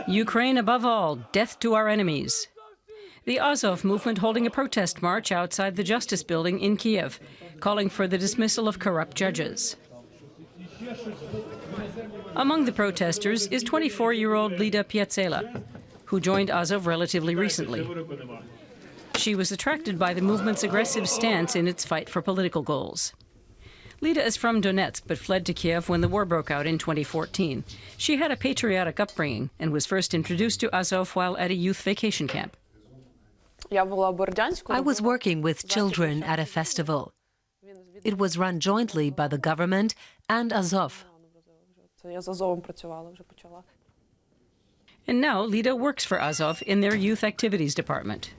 Ukraine above all, death to our enemies. The Azov movement holding a protest march outside the Justice Building in Kyiv, calling for the dismissal of corrupt judges. Among the protesters is 24-year-old LIDA PYETSELYA, who joined Azov relatively recently. She was attracted by the movement's aggressive stance in its fight for political goals. LIDA is from Donetsk, but fled to Kyiv when the war broke out in 2014. She had a patriotic upbringing and was first introduced to Azov while at a youth vacation camp. I was working with children at a festival. It was run jointly by the government and Azov. And now LIDA works for Azov in their youth activities department.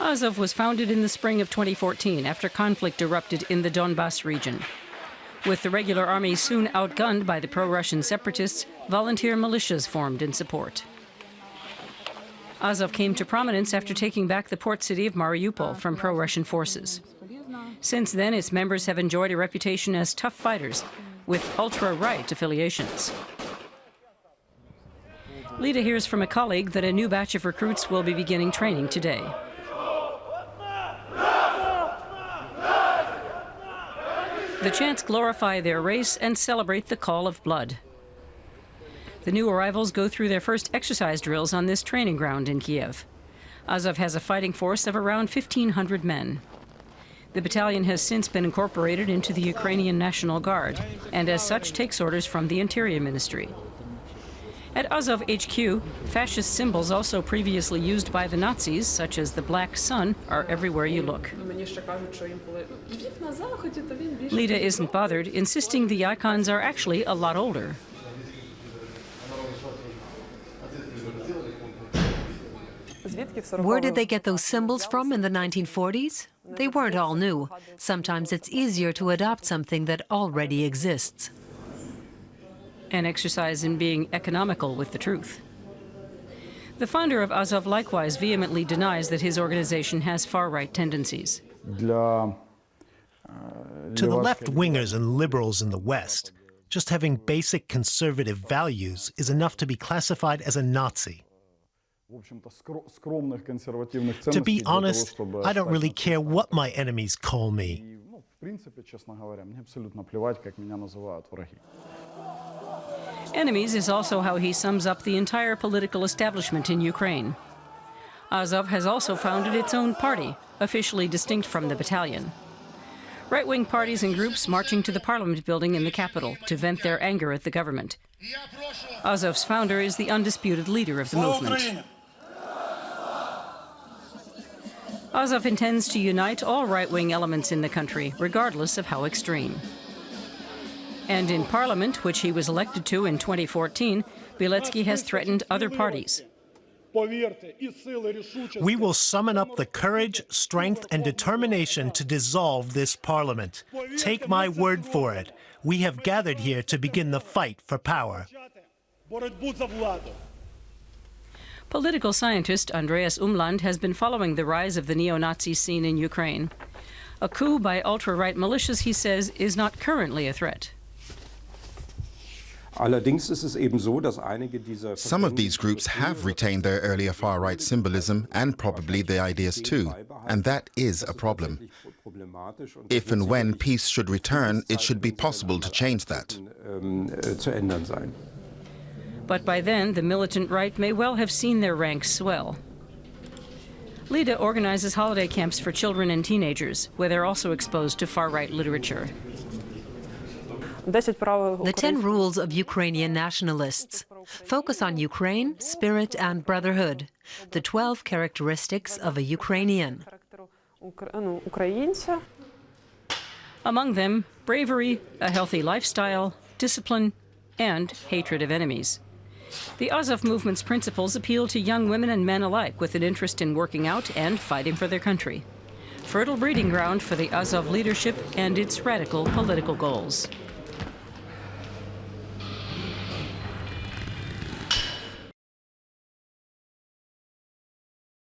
Azov was founded in the spring of 2014 after conflict erupted in the Donbas region. With the regular army soon outgunned by the pro-Russian separatists, volunteer militias formed in support. Azov came to prominence after taking back the port city of Mariupol from pro-Russian forces. Since then, its members have enjoyed a reputation as tough fighters with ultra-right affiliations. LIDA hears from a colleague that a new batch of recruits will be beginning training today. The chants glorify their race and celebrate the call of blood. The new arrivals go through their first exercise drills on this training ground in Kyiv. Azov has a fighting force of around 1,500 men. The battalion has since been incorporated into the Ukrainian National Guard, and as such takes orders from the Interior Ministry. At Azov HQ, fascist symbols also previously used by the Nazis, such as the black sun, are everywhere you look. LIDA isn't bothered, insisting the icons are actually a lot older. Where did they get those symbols from in the 1940s? They weren't all new. Sometimes it's easier to adopt something that already exists. An exercise in being economical with the truth. The founder of Azov likewise vehemently denies that his organization has far-right tendencies. To the left-wingers and liberals in the West, just having basic conservative values is enough to be classified as a Nazi. To be honest, I don't really care what my enemies call me. Enemies is also how he sums up the entire political establishment in Ukraine. Azov has also founded its own party, officially distinct from the battalion. Right-wing parties and groups marching to the parliament building in the capital to vent their anger at the government. Azov's founder is the undisputed leader of the movement. Azov intends to unite all right-wing elements in the country, regardless of how extreme. And in parliament, which he was elected to in 2014, BILETSKY has threatened other parties. We will summon up the courage, strength, and determination to dissolve this parliament. Take my word for it. We have gathered here to begin the fight for power. Political scientist ANDREAS has been following the rise of the neo-Nazi scene in Ukraine. A coup by ultra-right militias, he says, is not currently a threat. Some of these groups have retained their earlier far-right symbolism and probably their ideas too, and that is a problem. If and when peace should return, it should be possible to change that. But by then, the militant right may well have seen their ranks swell. LIDA organizes holiday camps for children and teenagers, where they're also exposed to far-right literature. The 10 rules of Ukrainian nationalists focus on Ukraine, spirit, and brotherhood, the 12 characteristics of a Ukrainian. Among them, bravery, a healthy lifestyle, discipline, and hatred of enemies. The Azov movement's principles appeal to young women and men alike with an interest in working out and fighting for their country. Fertile breeding ground for the Azov leadership and its radical political goals.